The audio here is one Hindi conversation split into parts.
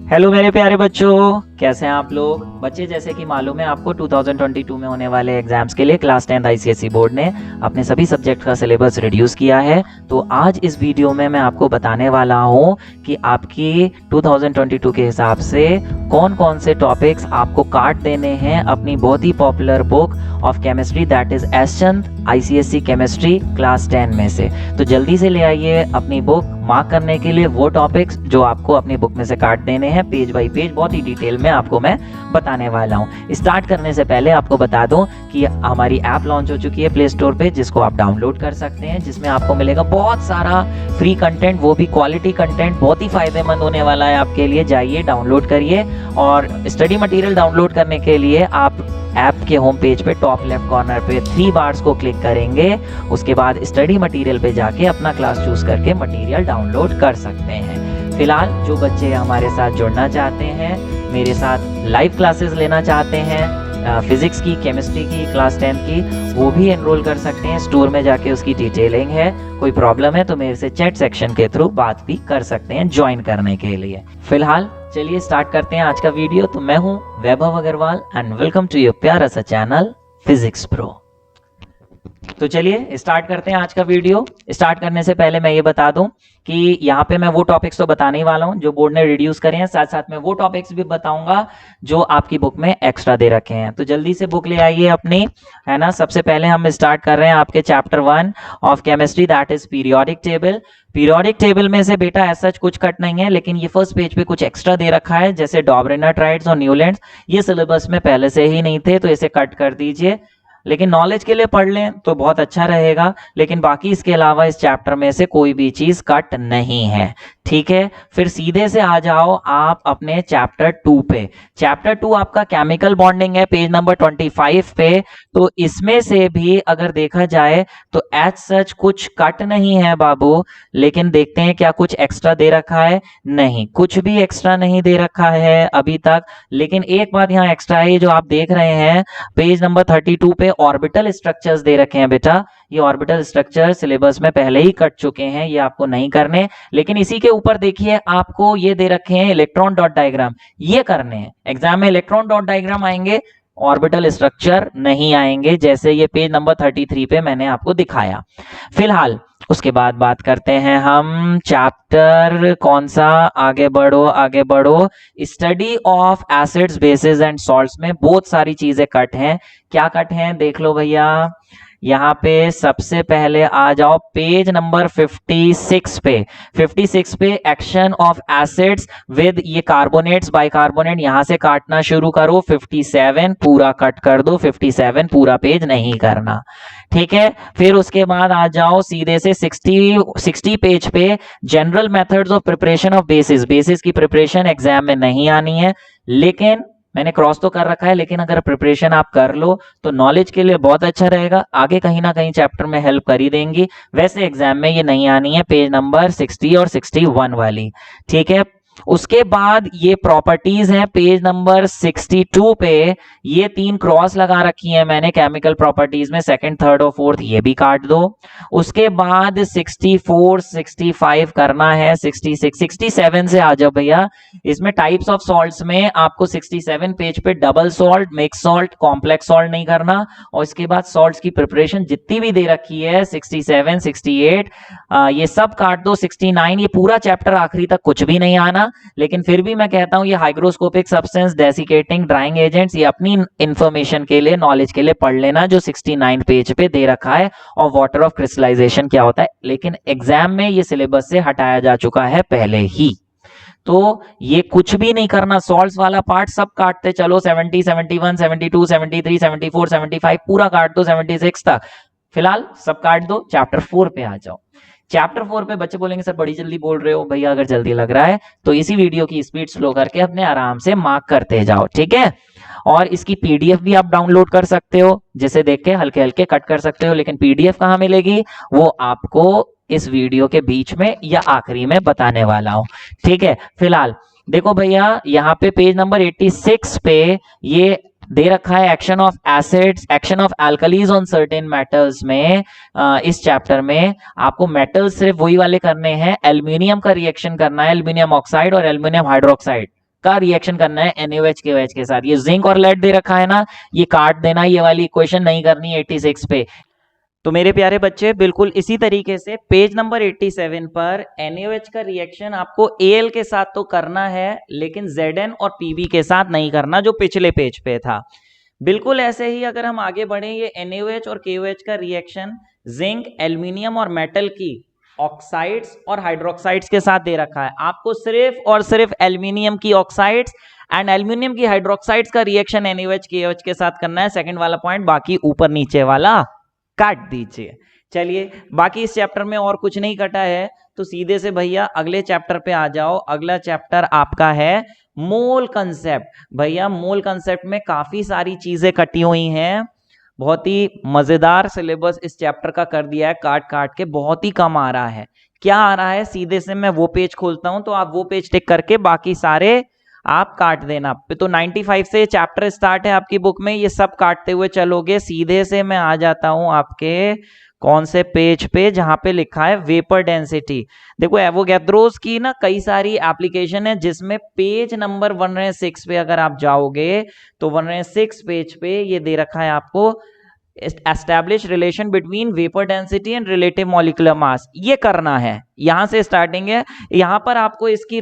हेलो मेरे प्यारे बच्चों, कैसे हैं आप लोग। बच्चे, जैसे कि मालूम है आपको 2022 में होने वाले एग्जाम्स के लिए क्लास 10 आईसीएसई बोर्ड ने अपने सभी सब्जेक्ट का सिलेबस रिड्यूस किया है। तो आज इस वीडियो में मैं आपको बताने वाला हूं कि आपकी 2022 के हिसाब से कौन कौन से टॉपिक्स आपको काट देने हैं अपनी बहुत ही popular book of chemistry, that is S Chand ICSE chemistry class 10 में से। तो जल्दी से ले आइए अपनी बुक मार्क करने के लिए वो टॉपिक्स जो आपको अपनी बुक में से काट देने हैं, पेज बाय पेज बहुत ही डिटेल में आपको मैं बताने वाला हूं। स्टार्ट करने से पहले आपको बता दूं कि हमारी ऐप लॉन्च हो चुकी है प्ले स्टोर पे, जिसको आप डाउनलोड कर सकते हैं, जिसमें आपको मिलेगा बहुत सारा फ्री कंटेंट, वो भी क्वालिटी कंटेंट, बहुत ही फायदेमंद होने वाला है आपके लिए। जाइए डाउनलोड करिए। और स्टडी मटेरियल डाउनलोड करने के लिए आप ऐप के होम पेज पे टॉप लेफ्ट कॉर्नर पे 3 बार्स को क्लिक करेंगे। उसके बाद स्टडी मटेरियल पे जाके अपना क्लास चूज करके मटेरियल डाउनलोड कर सकते हैं। फिलहाल जो बच्चे हमारे साथ जुड़ना चाहते हैं, मेरे साथ लाइव क्लासेस लेना चाहते हैं फिजिक्स की, केमिस्ट्री की, क्लास 10 की, वो भी एनरोल कर सकते हैं। स्टोर में जाके उसकी डिटेलिंग है। कोई प्रॉब्लम है तो मेरे से चैट सेक्शन के थ्रू बात भी कर सकते हैं ज्वाइन करने के लिए। फिलहाल चलिए स्टार्ट करते हैं आज का वीडियो। तो मैं हूं Vaibhav Agrawal and welcome to your प्यारा सा चैनल फिजिक्स प्रो। तो चलिए स्टार्ट करते हैं आज का वीडियो। स्टार्ट करने से पहले मैं ये बता दूं कि यहाँ पे मैं वो टॉपिक्स तो बताने ही वाला हूँ जो बोर्ड ने रिड्यूस करे हैं, साथ साथ में वो टॉपिक्स भी बताऊंगा जो आपकी बुक में एक्स्ट्रा दे रखे हैं। तो जल्दी से बुक ले आइए अपनी, है ना। सबसे पहले हम स्टार्ट कर रहे हैं आपके chapter 1 of chemistry, that is periodic table. Periodic table में से बेटा ऐसा कुछ कट नहीं है, लेकिन ये फर्स्ट पेज पे कुछ एक्स्ट्रा दे रखा है, जैसे डॉबरेनर और न्यूलैंड्स। ये सिलेबस में पहले से ही नहीं थे, तो इसे कट कर दीजिए। लेकिन नॉलेज के लिए पढ़ लें तो बहुत अच्छा रहेगा। लेकिन बाकी इसके अलावा इस चैप्टर में से कोई भी चीज कट नहीं है, ठीक है। फिर सीधे से आ जाओ आप अपने चैप्टर 2 पे। चैप्टर 2 आपका केमिकल बॉन्डिंग है, पेज नंबर 25 पे। तो इसमें से भी अगर देखा जाए तो एज सच कुछ कट नहीं है बाबू, लेकिन देखते हैं क्या कुछ एक्स्ट्रा दे रखा है। नहीं, कुछ भी एक्स्ट्रा नहीं दे रखा है अभी तक। लेकिन एक बात यहाँ एक्स्ट्रा है, जो आप देख रहे हैं पेज नंबर 32 पे ऑर्बिटल स्ट्रक्चर्स दे रखे हैं बेटा। ये ऑर्बिटल स्ट्रक्चर सिलेबस में पहले ही कट चुके हैं, ये आपको नहीं करने। लेकिन इसी के ऊपर देखिए आपको ये दे रखे हैं इलेक्ट्रॉन डॉट डायग्राम, ये करने हैं। एग्जाम में इलेक्ट्रॉन डॉट डायग्राम आएंगे, ऑर्बिटल स्ट्रक्चर नहीं आएंगे, जैसे ये पेज नंबर 33 पे मैंने आपको दिखाया। फिलहाल उसके बाद बात करते हैं हम चैप्टर कौन सा, आगे बढ़ो आगे बढ़ो। Study of acids, basis and salts में बहुत सारी चीजें कट हैं। क्या कट हैं देख लो भैया। यहाँ पे सबसे पहले आ जाओ पेज नंबर 56 पे। 56 पे एक्शन ऑफ एसिड्स विद ये कार्बोनेट्स बाइकार्बोनेट, यहां से काटना शुरू करो। 57 पूरा कट कर दो, 57 पूरा पेज नहीं करना, ठीक है। फिर उसके बाद आ जाओ सीधे से 60 पेज पे general methods of preparation of basis. Basis की प्रिपरेशन एग्जाम में नहीं आनी है, लेकिन मैंने क्रॉस तो कर रखा है, लेकिन अगर प्रिपरेशन आप कर लो तो नॉलेज के लिए बहुत अच्छा रहेगा, आगे कहीं ना कहीं चैप्टर में हेल्प कर ही देंगी। वैसे एग्जाम में ये नहीं आनी है, पेज नंबर 60 और 61 वाली, ठीक है। उसके बाद ये प्रॉपर्टीज हैं पेज नंबर 62 पे। ये 3 क्रॉस लगा रखी है मैंने केमिकल प्रॉपर्टीज में, सेकंड, थर्ड और फोर्थ, ये भी काट दो। उसके बाद 64, 65 करना है, 66, 67 से आ जाओ भैया। इसमें टाइप्स ऑफ सॉल्ट्स में आपको 67 पेज पे double salt, mix salt, complex salt नहीं करना। और इसके बाद सॉल्ट्स की प्रिपरेशन जितनी भी दे रखी है 67, 68 ये सब काट दो। 69 ये पूरा चैप्टर आखिरी तक कुछ भी नहीं आना। लेकिन फिर भी मैं कहता हूं ये हाइग्रोस्कोपिक सब्सटेंस, डेसिकेटिंग, ड्राइंग एजेंट्स, ये अपनी इंफॉर्मेशन के लिए, नॉलेज के लिए पढ़ लेना जो 69 पेज पे दे रखा है। और वाटर ऑफ क्रिस्टलाइजेशन क्या होता है, लेकिन एग्जाम में ये सिलेबस से हटाया जा चुका है पहले ही, तो ये कुछ भी नहीं करना। सॉल्ट्स वाला पार्ट सब काटते चलो, 70, 71, 72, 73, 74, 75 पूरा काट दो 76 तक। फिलहाल सब काट दो, चैप्टर 4 पे आ जाओ। चैप्टर 4 पे बच्चे बोलेंगे सर बड़ी जल्दी बोल रहे हो भैया। अगर जल्दी लग रहा है तो इसी वीडियो की स्पीड स्लो करके अपने आराम से मार्क करते जाओ, ठीक है। और इसकी पीडीएफ भी आप डाउनलोड कर सकते हो, जिसे देख के हल्के हल्के कट कर सकते हो। लेकिन पीडीएफ कहाँ मिलेगी, वो आपको इस वीडियो के बीच में या आखिरी में बताने वाला हूं, ठीक है। फिलहाल देखो भैया, यहाँ पे पेज नंबर 86 पे ये दे रखा है action of acids, action of alkalis on certain metals में। इस चैप्टर में आपको मेटल्स सिर्फ वही वाले करने हैं। एल्यूमिनियम का रिएक्शन करना है, एल्यूमिनियम ऑक्साइड और एल्यूमिनियम हाइड्रोक्साइड, का रिएक्शन करना है NaOH KOH के साथ। ये जिंक और लेड दे रखा है ना, ये काट देना, ये वाली इक्वेशन नहीं करनी 86 पे। तो मेरे प्यारे बच्चे बिल्कुल इसी तरीके से पेज नंबर 87 पर NaOH का रिएक्शन आपको Al के साथ तो करना है, लेकिन Zn और Pb के साथ नहीं करना, जो पिछले पेज पे था। बिल्कुल ऐसे ही अगर हम आगे बढ़ें, ये NaOH और KOH का रिएक्शन जिंक, एल्यूमिनियम और मेटल की ऑक्साइड्स और हाइड्रोक्साइड्स के साथ दे रखा है। आपको सिर्फ और सिर्फ एल्यूमिनियम की ऑक्साइड्स एंड एल्यूमिनियम की हाइड्रोक्साइड्स का रिएक्शन NaOH KOH के साथ करना है। सेकंड वाला पॉइंट, बाकी ऊपर नीचे वाला काट दीजिए। चलिए, बाकी इस चैप्टर में और कुछ नहीं कटा है, तो सीधे से भैया अगले चैप्टर पे आ जाओ। अगला चैप्टर आपका है मोल कंसेप्ट। भैया मोल कंसेप्ट में काफी सारी चीजें कटी हुई हैं, बहुत ही मजेदार सिलेबस इस चैप्टर का कर दिया है, काट काट के बहुत ही कम आ रहा है। क्या आ रहा है, सीधे से मैं वो पेज खोलता हूं, तो आप वो पेज टिक करके बाकी सारे आप काट देना। तो 95 से चैप्टर स्टार्ट है आपकी बुक में, ये सब काटते हुए चलोगे। सीधे से मैं आ जाता हूं आपके कौन से पेज पे, जहां पे लिखा है वेपर डेंसिटी। देखो एवोगैड्रोस की ना कई सारी एप्लीकेशन है, जिसमें पेज नंबर 106 पे अगर आप जाओगे तो 106 पेज पे ये दे रखा है आपको, establish relation between vapour density and relative molecular mass. ये करना है, यहां से स्टार्टिंग है। यहां पर आपको इसकी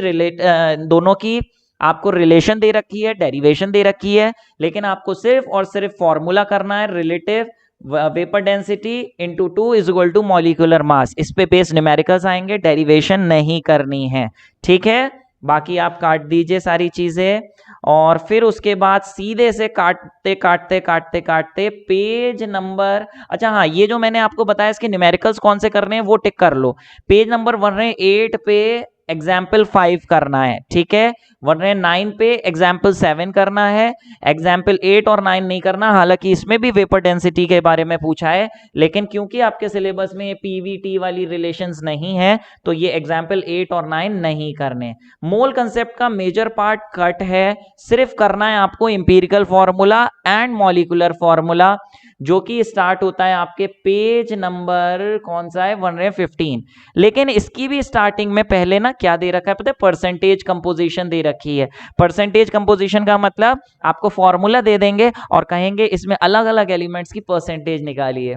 दोनों की आपको रिलेशन दे रखी है, डेरिवेशन दे रखी है, लेकिन आपको सिर्फ और सिर्फ फॉर्मूला करना है, relative vapour density into 2 is equal to molecular mass. इस पे बेस न्यूमेरिकल्स आएंगे, डेरिवेशन नहीं करनी है, ठीक है। बाकी आप काट दीजिए सारी चीजें, और फिर उसके बाद सीधे से काटते काटते काटते काटते पेज नंबर, अच्छा हाँ, ये जो मैंने आपको बताया इसके न्यूमेरिकल्स कौन से करने हैं वो टिक कर लो। पेज नंबर 108 पे एग्जाम्पल 5 करना है, ठीक है। 109 पे एग्जाम्पल 7 करना है, एग्जाम्पल 8 और 9 नहीं करना। हालांकि इसमें भी वेपर डेंसिटी के बारे में पूछा है, लेकिन क्योंकि आपके सिलेबस में पीवीटी वाली रिलेशंस नहीं है, तो ये एग्जाम्पल 8 और 9 नहीं करने। मोल कंसेप्ट का मेजर पार्ट कट है, सिर्फ करना है आपको empirical formula and molecular formula, जो कि स्टार्ट होता है आपके पेज नंबर कौन सा है, 115। लेकिन इसकी भी स्टार्टिंग में पहले ना क्या दे रखा है पता है, परसेंटेज कंपोजिशन दे रखी है। परसेंटेज कंपोजिशन का मतलब आपको फॉर्मूला दे देंगे और कहेंगे इसमें अलग अलग एलिमेंट्स की परसेंटेज निकालिए।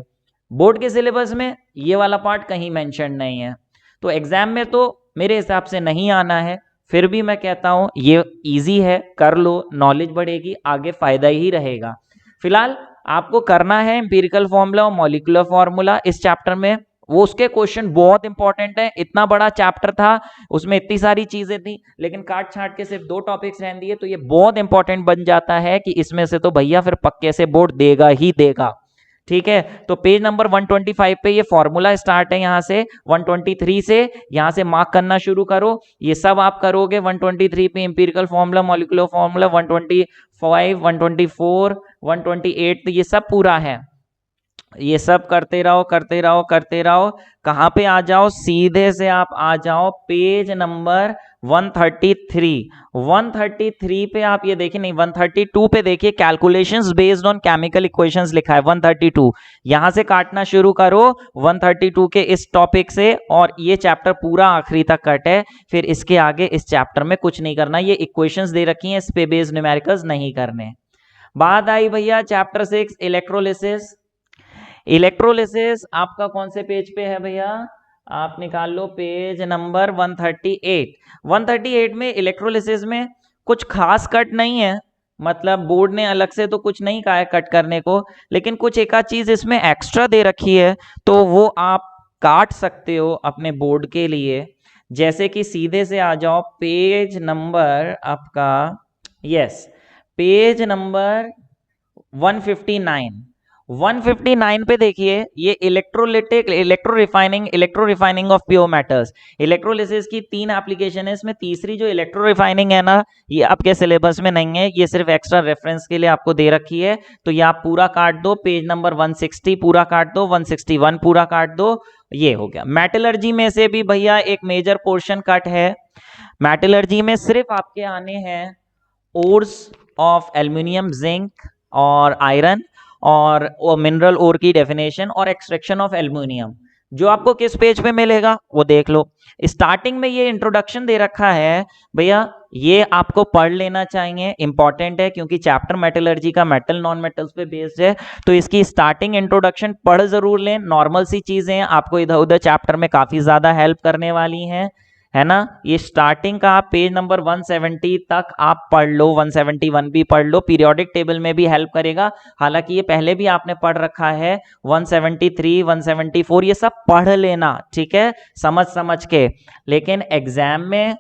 बोर्ड के सिलेबस में ये वाला पार्ट कहीं मेंशन नहीं है, तो एग्जाम में तो मेरे हिसाब से नहीं आना है। फिर भी मैं कहता हूं ये इजी है, कर लो, नॉलेज बढ़ेगी, आगे फायदा ही रहेगा। फिलहाल आपको करना है इंपीरिकल फॉर्मूला और मॉलिक्यूलर फॉर्मूला इस चैप्टर में। वो उसके क्वेश्चन बहुत इंपॉर्टेंट है, इतना बड़ा चैप्टर था, उसमें इतनी सारी चीजें थी, लेकिन काट छाट के सिर्फ 2 टॉपिक्स रहने दिए, तो ये बहुत इंपॉर्टेंट बन जाता है कि इसमें से तो भैया फिर पक्के से बोर्ड देगा ही देगा, ठीक है। तो पेज नंबर 125 पे ये फॉर्मूला स्टार्ट है, यहां से 123 से यहां से मार्क करना शुरू करो। ये सब आप करोगे 123 पे, इंपीरिकल फॉर्मूला, मॉलिक्यूलर फॉर्मूला, 125, 124, 128, तो ये सब पूरा है। ये सब करते रहो करते रहो करते रहो। कहां पे आ जाओ, सीधे से आप आ जाओ पेज नंबर 133। 133 पे आप ये देखिए, नहीं 132 पे देखिए, calculations based on chemical equations लिखा है 132। यहां से काटना शुरू करो 132 के इस टॉपिक से, और ये चैप्टर पूरा आखिरी तक कट है। फिर इसके आगे इस चैप्टर में कुछ नहीं करना, ये इक्वेशंस दे रखी हैं, इस पे बेस्ड न्यूमेरिकल्स नहीं करने। बात आई भैया चैप्टर 6 इलेक्ट्रोलिसिस। इलेक्ट्रोलिसिस आपका कौन से पेज पे है भैया, आप निकाल लो पेज नंबर 138। 138 में इलेक्ट्रोलिसिस में कुछ खास कट नहीं है, मतलब बोर्ड ने अलग से तो कुछ नहीं कहा है कट करने को, लेकिन कुछ एक आध चीज इसमें एक्स्ट्रा दे रखी है, तो वो आप काट सकते हो अपने बोर्ड के लिए। जैसे कि सीधे से आ जाओ पेज नंबर आपका, यस, पेज नंबर 159। 159 पे देखिए, ये electrolytic, electro refining of pure metals. Electrolysis की 3 एप्लीकेशन है, इसमें तीसरी जो इलेक्ट्रो रिफाइनिंग है ना, ये आपके सिलेबस में नहीं है, ये सिर्फ एक्स्ट्रा रेफरेंस के लिए आपको दे रखी है। तो ये आप पूरा काट दो, पेज नंबर 160 पूरा काट दो, 161 पूरा काट दो, ये हो गया। मेटलर्जी में से भी भैया एक मेजर पोर्शन कट है। मेटलर्जी में सिर्फ आपके आने हैं ओर्स ऑफ एल्यूमिनियम, जिंक और आयरन, और मिनरल ओर की डेफिनेशन और एक्सट्रैक्शन ऑफ एल्यूमिनियम। जो आपको किस पेज पे मिलेगा वो देख लो। स्टार्टिंग में ये इंट्रोडक्शन दे रखा है भैया, ये आपको पढ़ लेना चाहिए, इंपॉर्टेंट है क्योंकि चैप्टर मेटलर्जी का मेटल नॉन मेटल्स पे बेस्ड है। तो इसकी स्टार्टिंग इंट्रोडक्शन पढ़ जरूर लें, नॉर्मल सी चीजें हैं, आपको इधर उधर चैप्टर में काफी ज्यादा हेल्प करने वाली हैं, है ना। ये स्टार्टिंग का आप पेज नंबर 170 तक आप पढ़ लो, 171 भी पढ़ लो, पीरियोडिक टेबल में भी हेल्प करेगा। हालांकि ये पहले भी आपने पढ़ रखा है, 173 174 ये सब पढ़ लेना, ठीक है, समझ समझ के। लेकिन एग्जाम में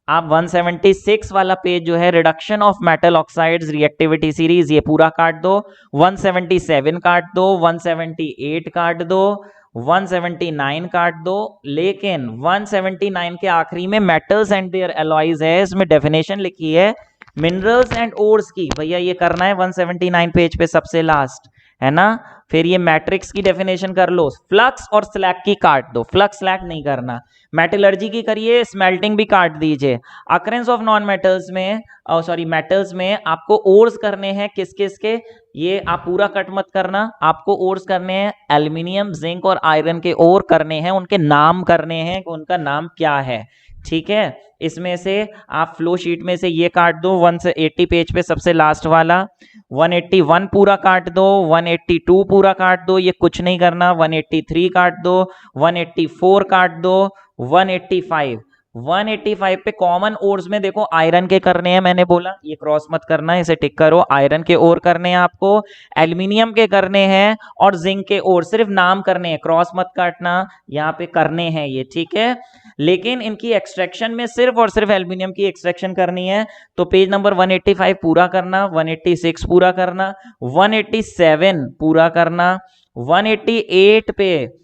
आप 176 वाला पेज जो है, reduction of metal oxides reactivity series, ये पूरा काट दो, 177 काट दो, 178 काट दो, 179 काट दो। लेकिन 179 के आखिरी में मेटल्स एंड देयर एलॉयज है, इसमें डेफिनेशन लिखी है मिनरल्स एंड ओर्स की, भैया ये करना है 179 पेज पे सबसे लास्ट, है ना। फिर ये मैट्रिक्स की डेफिनेशन कर लो, फ्लक्स और स्लैग की काट दो, फ्लक्स स्लैग नहीं करना। मेटलर्जी की करिए, स्मेल्टिंग भी काट दीजिए। अकरेंस ऑफ नॉन मेटल्स में, सॉरी मेटल्स में आपको ओर्स करने हैं, किस किस के, ये आप पूरा कट मत करना, आपको ओर्स करने हैं एल्यूमिनियम, जिंक और आयरन के ओर करने हैं, उनके नाम करने हैं कि उनका नाम क्या है, ठीक है। इसमें से आप फ्लो शीट में से ये काट दो, 180 पेज पे सबसे लास्ट वाला, 181 पूरा काट दो, 182 पूरा काट दो, ये कुछ नहीं करना, 183 काट दो, 184 काट दो, 185 185 पे कॉमन ओर्स में देखो आयरन के करने हैं, मैंने बोला ये क्रॉस मत करना, इसे टिक करो, आयरन के ओर करने हैं आपको, एल्यूमिनियम के करने हैं और जिंक के ओर, सिर्फ नाम करने हैं, क्रॉस मत काटना, यहाँ पे करने हैं ये, ठीक है। लेकिन इनकी एक्सट्रैक्शन में सिर्फ और सिर्फ एल्यूमिनियम की एक्सट्रैक्शन करनी है, तो पेज नंबर 185 पूरा करना, 186 पूरा करना, 187 पूरा करना, 188 पे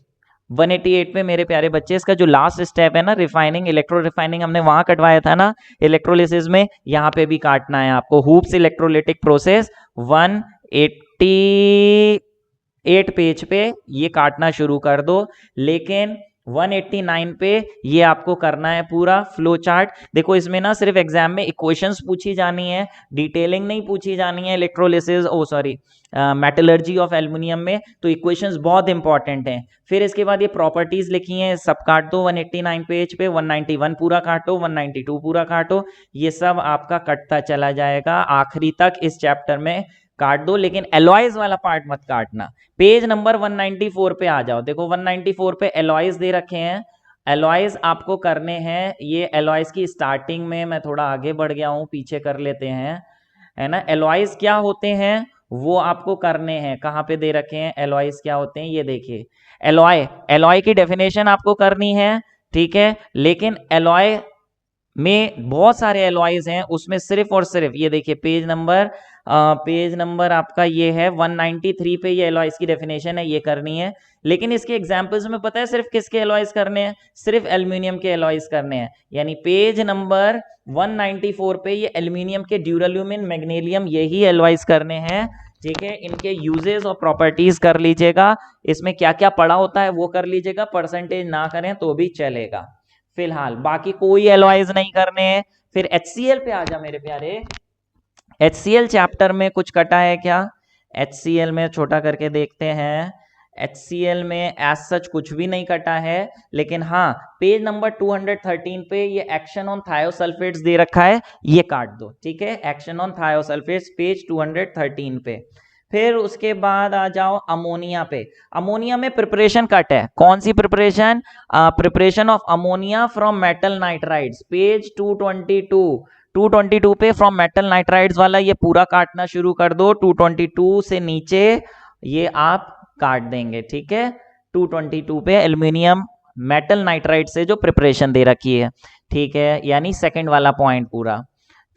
188 पे मेरे प्यारे बच्चे इसका जो लास्ट स्टेप है ना, रिफाइनिंग, इलेक्ट्रो रिफाइनिंग, हमने वहां कटवाया था ना इलेक्ट्रोलिसिस में, यहाँ पे भी काटना है आपको, हूप्स इलेक्ट्रोलिटिक प्रोसेस 188 पेज पे ये काटना शुरू कर दो। लेकिन 189 पे ये आपको करना है पूरा फ्लो चार्ट। देखो इसमें ना सिर्फ एग्जाम में इक्वेशंस पूछी जानी है, डिटेलिंग नहीं पूछी जानी है, electrolysis oh sorry metallurgy of aluminium में, तो इक्वेशंस बहुत इंपॉर्टेंट हैं। फिर इसके बाद ये प्रॉपर्टीज लिखी हैं, सब काट दो 189 पेज पे, 191 पूरा काटो, 192 पूरा काटो, ये सब आपका कटता चला जाएगा आखिरी तक इस चैप्टर में, काट दो। लेकिन एलॉयज वाला पार्ट मत काटना। पेज नंबर 194 पे आ जाओ, देखो 194 पे एलॉयज दे रखे हैं, एलॉयज आपको करने हैं। ये एलॉयज की स्टार्टिंग में मैं थोड़ा आगे बढ़ गया हूं, पीछे कर लेते हैं, है ना। एलॉयज क्या होते हैं वो आपको करने हैं, कहाँ पे दे रखे हैं एलॉयज क्या होते हैं, ये देखिए, एलॉय, एलॉय की डेफिनेशन आपको करनी है, ठीक है। लेकिन एलॉय में बहुत सारे एलॉयज हैं, उसमें सिर्फ और सिर्फ ये देखिए पेज नंबर आपका ये है 193 पे ये एलॉयज की डेफिनेशन है, ये करनी है। लेकिन इसके एग्जांपल्स में पता है सिर्फ किसके एलॉयज करने हैं, सिर्फ एल्यूमिनियम के एलॉयज करने हैं। यानी पेज नंबर 194 पे ये एल्यूमिनियम के ड्यूराल्यूमिन, मैग्नीशियम, यही एलॉयज करने हैं, ठीक है। इनके यूजेस और प्रॉपर्टीज कर लीजिएगा, इसमें क्या क्या पढ़ा होता है वो कर लीजिएगा, परसेंटेज ना करें तो भी चलेगा फिलहाल, बाकी कोई एलॉयज नहीं करने हैं। फिर HCl पे आ जा मेरे प्यारे, HCl चैप्टर में कुछ कटा है क्या, HCl में छोटा करके देखते हैं, HCl में एज सच कुछ भी नहीं कटा है। लेकिन हाँ, पेज नंबर 213 पे ये एक्शन ऑन थायोसल्फेट्स दे रखा है, ये काट दो, ठीक है, एक्शन ऑन थायोसल्फेट्स पेज 213 पे। फिर उसके बाद आ जाओ अमोनिया पे, अमोनिया में प्रिपरेशन कट है, कौन सी preparation, preparation of ammonia from metal nitrides, page 222 पे फ्रॉम मेटल नाइट्राइड्स वाला ये पूरा काटना शुरू कर दो, 222 से नीचे ये आप काट देंगे, ठीक है। 222 पे एल्यूमिनियम मेटल नाइट्राइड से जो प्रिपरेशन दे रखी है, ठीक है, यानी सेकंड वाला पॉइंट पूरा।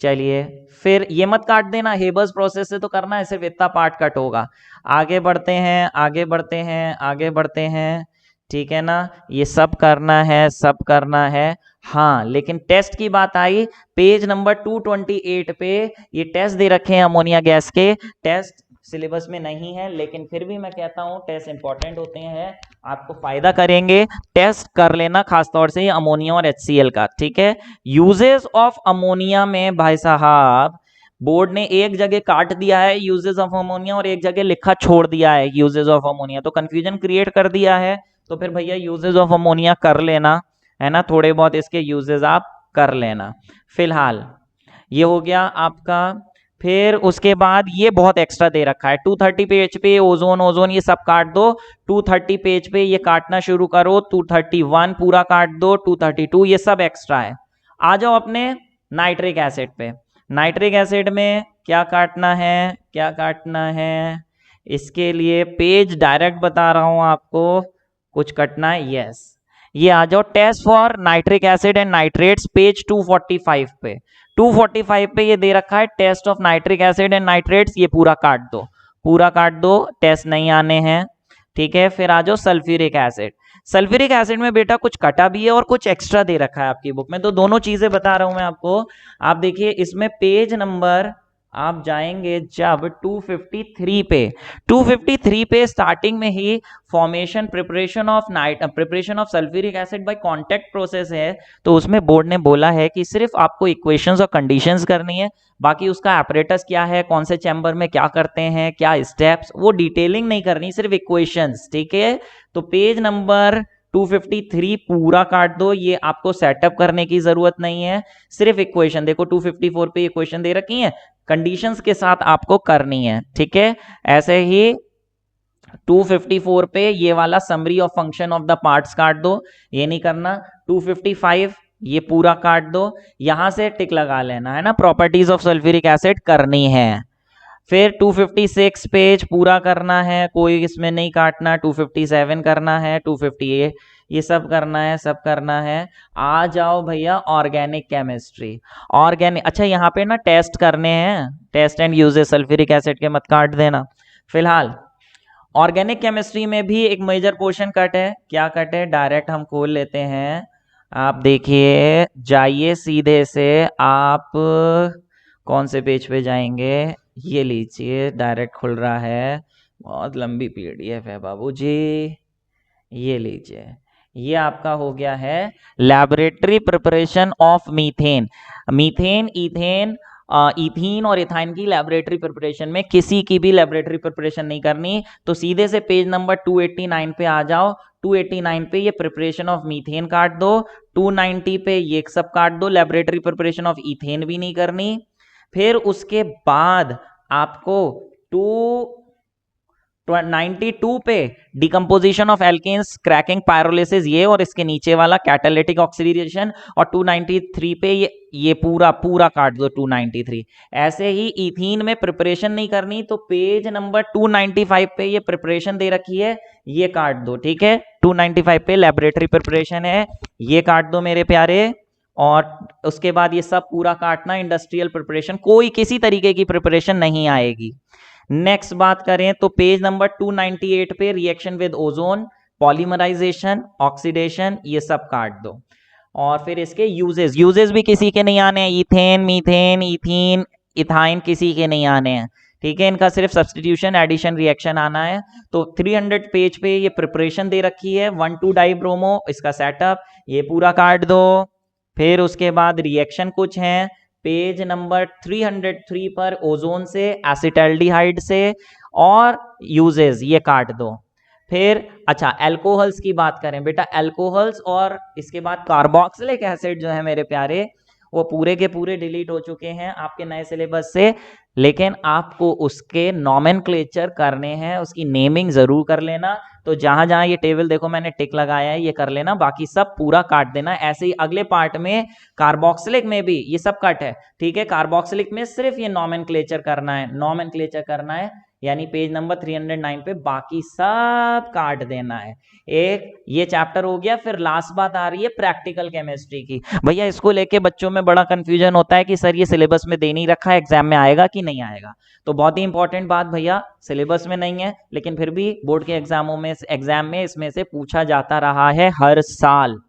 चलिए फिर ये मत काट देना, हेबर्स प्रोसेस से तो करना है, सिर्फ इतना पार्ट कट होगा। आगे बढ़ते हैं, आगे बढ़ते हैं, आगे बढ़ते हैं, ठीक है ना, ये सब करना है, सब करना है। हाँ, लेकिन टेस्ट की बात आई, पेज नंबर 228 पे ये टेस्ट दे रखे हैं अमोनिया गैस के, टेस्ट सिलेबस में नहीं है, लेकिन फिर भी मैं कहता हूं टेस्ट इंपॉर्टेंट होते हैं, आपको फायदा करेंगे, टेस्ट कर लेना, खासतौर से अमोनिया और HCl का, ठीक है। यूजेस ऑफ अमोनिया में भाई साहब बोर्ड ने एक जगह काट दिया है यूजेस ऑफ अमोनिया और एक जगह लिखा छोड़ दिया है यूजेस ऑफ अमोनिया, तो कंफ्यूजन क्रिएट कर दिया है। तो फिर भैया यूजेस ऑफ अमोनिया कर लेना, है ना, थोड़े बहुत इसके यूजेस आप कर लेना फिलहाल। ये हो गया आपका। फिर उसके बाद ये बहुत एक्स्ट्रा दे रखा है, 230 पेज पे ओजोन ओजोन ये सब काट दो, 230 पेज पे ये काटना शुरू करो, 231 पूरा काट दो, 232 ये सब एक्स्ट्रा है। आ जाओ अपने नाइट्रिक एसिड पे। नाइट्रिक एसिड में क्या काटना है, क्या काटना है, इसके लिए पेज डायरेक्ट बता रहा हूं आपको, कुछ कटना है, यस। ये आ जाओ test for nitric acid and nitrates page 245 पे। 245 पे ये दे रखा है test of nitric acid and nitrates, ये पूरा काट दो, पूरा काट दो, टेस्ट नहीं आने हैं, ठीक है। फिर आ जाओ सल्फ्यूरिक एसिड। सल्फ्यूरिक एसिड में बेटा कुछ कटा भी है और कुछ एक्स्ट्रा दे रखा है आपकी बुक में, तो दोनों चीजें बता रहा हूं मैं आपको। आप देखिए इसमें पेज नंबर आप जाएंगे जब 253 पे, 253 पे स्टार्टिंग में ही formation preparation of sulphuric acid by contact process है, तो उसमें बोर्ड ने बोला है कि सिर्फ आपको इक्वेशंस और कंडीशंस करनी है, बाकी उसका एपरेटस क्या है, कौन से चैम्बर में क्या करते हैं, क्या स्टेप्स, वो डिटेलिंग नहीं करनी, सिर्फ इक्वेशंस, ठीक है। तो पेज नंबर 253 पूरा काट दो, ये आपको सेटअप करने की जरूरत नहीं है, सिर्फ इक्वेशन देखो 254 पे इक्वेशन दे रखी है, कंडीशंस के साथ आपको करनी है, ठीक है। ऐसे ही 254 पे ये वाला summary of function of the parts काट दो, ये नहीं करना। 255 ये पूरा काट दो, यहां से टिक लगा लेना है ना, प्रॉपर्टीज ऑफ सल्फ्यूरिक एसिड करनी है। फिर 256 पेज पूरा करना है, कोई इसमें नहीं काटना, 257 करना है, 258 ये सब करना है, सब करना है। आ जाओ भैया ऑर्गेनिक केमिस्ट्री। ऑर्गेनिक, अच्छा यहाँ पे ना टेस्ट करने हैं, test and uses, sulphuric acid के मत काट देना फिलहाल। ऑर्गेनिक केमिस्ट्री में भी एक मेजर पोर्शन कट है, क्या कट है, डायरेक्ट हम खोल लेते हैं। आप देखिए जाइए सीधे से आप कौन से पेज पे जाएंगे, ये लीजिए डायरेक्ट खुल रहा है, बहुत लंबी पीडीएफ है बाबूजी, ये लीजिए, ये आपका हो गया है laboratory preparation of methane. Methane, ethane, ethene और इथाइन की लैबोरेटरी प्रिपरेशन में किसी की भी लैबोरेटरी प्रिपरेशन नहीं करनी, तो सीधे से पेज नंबर 289 पे आ जाओ। 289 पे ये प्रिपरेशन ऑफ मीथेन काट दो, 290 पे ये सब काट दो, लैबोरेटरी प्रिपरेशन ऑफ इथेन भी नहीं करनी। फिर उसके बाद आपको 292 पे decomposition of alkenes, cracking, pyrolysis ये, और इसके नीचे वाला कैटालिटिक ऑक्सीडेशन, और 293 पे ये पूरा पूरा काट दो 293। ऐसे ही इथीन में प्रिपरेशन नहीं करनी, तो पेज नंबर 295 पे ये प्रिपरेशन दे रखी है, ये काट दो, ठीक है। 295 पे लेबोरेटरी प्रिपरेशन है, ये काट दो मेरे प्यारे। और उसके बाद ये सब पूरा काटना, इंडस्ट्रियल प्रिपरेशन कोई किसी तरीके की प्रिपरेशन नहीं आएगी। नेक्स्ट बात करें तो पेज नंबर 298 पे reaction with ozone, polymerisation, oxidation ये सब काट दो। और फिर इसके यूजेस भी किसी के नहीं आने हैं, इथेन, मीथेन, इथीन, इथाइन किसी के नहीं आने हैं, ठीक है। इनका सिर्फ सब्सटीट्यूशन, एडिशन, रिएक्शन आना है। तो 300 पेज पे ये प्रिपरेशन दे रखी है, 1,2 डाइब्रोमो इसका सेटअप, ये पूरा काट दो। फिर उसके बाद रिएक्शन कुछ हैं, पेज नंबर 303 पर ओजोन से, एसिटाल्डिहाइड से, और यूजेस ये काट दो। फिर अच्छा एल्कोहल्स की बात करें बेटा, एल्कोहल्स और इसके बाद कार्बोक्सिलिक एसिड जो है मेरे प्यारे, वो पूरे के पूरे डिलीट हो चुके हैं आपके नए सिलेबस से, लेकिन आपको उसके नॉमेनक्लेचर करने हैं, उसकी नेमिंग जरूर कर लेना। तो जहां जहां ये टेबल देखो मैंने टिक लगाया है, ये कर लेना, बाकी सब पूरा काट देना। ऐसे ही अगले पार्ट में कार्बोक्सिलिक में भी ये सब कट है, ठीक है। कार्बोक्सिलिक में सिर्फ ये नॉमेनक्लेचर करना है, नॉमेनक्लेचर करना है, यानी पेज नंबर 309 पे, बाकी सब काट देना है। एक ये चैप्टर हो गया। फिर लास्ट बात आ रही है प्रैक्टिकल केमिस्ट्री की। भैया इसको लेके बच्चों में बड़ा कंफ्यूजन होता है कि सर ये सिलेबस में दे नहीं रखा है, एग्जाम में आएगा कि नहीं आएगा। तो बहुत ही इंपॉर्टेंट बात भैया, सिलेबस में नहीं है लेकिन फिर भी बोर्ड के एग्जाम में इसमें से पूछा जाता रहा है हर साल,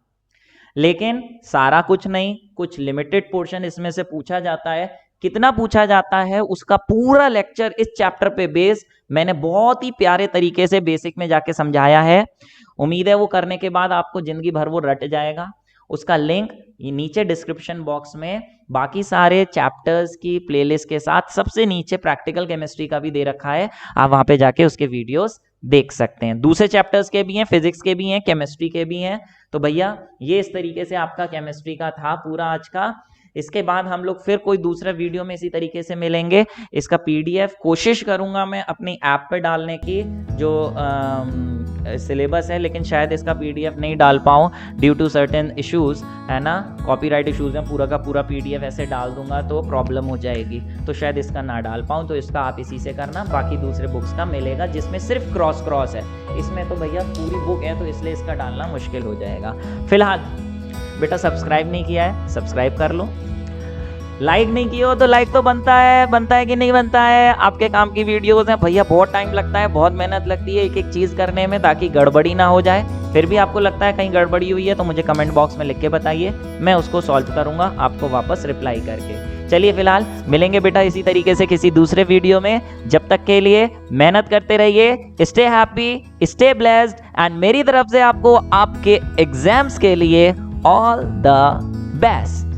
लेकिन सारा कुछ नहीं, कुछ लिमिटेड पोर्शन इसमें से पूछा जाता है। कितना पूछा जाता है उसका पूरा लेक्चर इस चैप्टर पे बेस मैंने बहुत ही प्यारे तरीके से बेसिक में जाके समझाया है। उम्मीद है वो करने के बाद आपको जिंदगी भर वो रट जाएगा। उसका लिंक ये नीचे डिस्क्रिप्शन बॉक्स में बाकी सारे चैप्टर्स की प्लेलिस्ट के साथ सबसे नीचे प्रैक्टिकल केमिस्ट्री का भी दे रखा है, आप वहां पे जाके उसके वीडियोस देख सकते हैं। दूसरे चैप्टर्स के भी हैं, फिजिक्स के भी हैं, केमिस्ट्री के भी हैं। तो भैया ये इस तरीके से आपका केमिस्ट्री का था पूरा आज का। इसके बाद हम लोग फिर कोई दूसरा वीडियो में इसी तरीके से मिलेंगे। इसका पीडीएफ कोशिश करूंगा मैं अपनी ऐप पे डालने की, जो सिलेबस है, लेकिन शायद इसका पीडीएफ नहीं डाल पाऊँ ड्यू टू सर्टेन इश्यूज, है ना, कॉपीराइट इश्यूज हैं। पूरा का पूरा पीडीएफ ऐसे डाल दूंगा तो प्रॉब्लम हो जाएगी, तो शायद इसका ना डाल पाऊँ। तो इसका आप इसी से करना, बाकी दूसरे बुक्स का मिलेगा जिसमें सिर्फ क्रॉस है। इसमें तो भैया पूरी बुक है, तो इसलिए इसका डालना मुश्किल हो जाएगा। फिलहाल बेटा सब्सक्राइब नहीं किया है, सब्सक्राइब कर लो। लाइक नहीं किए हो तो लाइक तो बनता है कि नहीं बनता है। आपके काम की वीडियोस हैं भैया, बहुत टाइम लगता है, बहुत मेहनत लगती है एक एक चीज़ करने में, ताकि गड़बड़ी ना हो जाए। फिर भी आपको लगता है कहीं गड़बड़ी हुई है तो मुझे कमेंट बॉक्स में लिख के बताइए, मैं उसको सॉल्व करूंगा आपको वापस रिप्लाई करके। चलिए फिलहाल मिलेंगे बेटा इसी तरीके से किसी दूसरे वीडियो में। जब तक के लिए मेहनत करते रहिए, stay happy, stay blessed, and मेरी तरफ से आपको आपके एग्जाम्स के लिए ऑल द बेस्ट।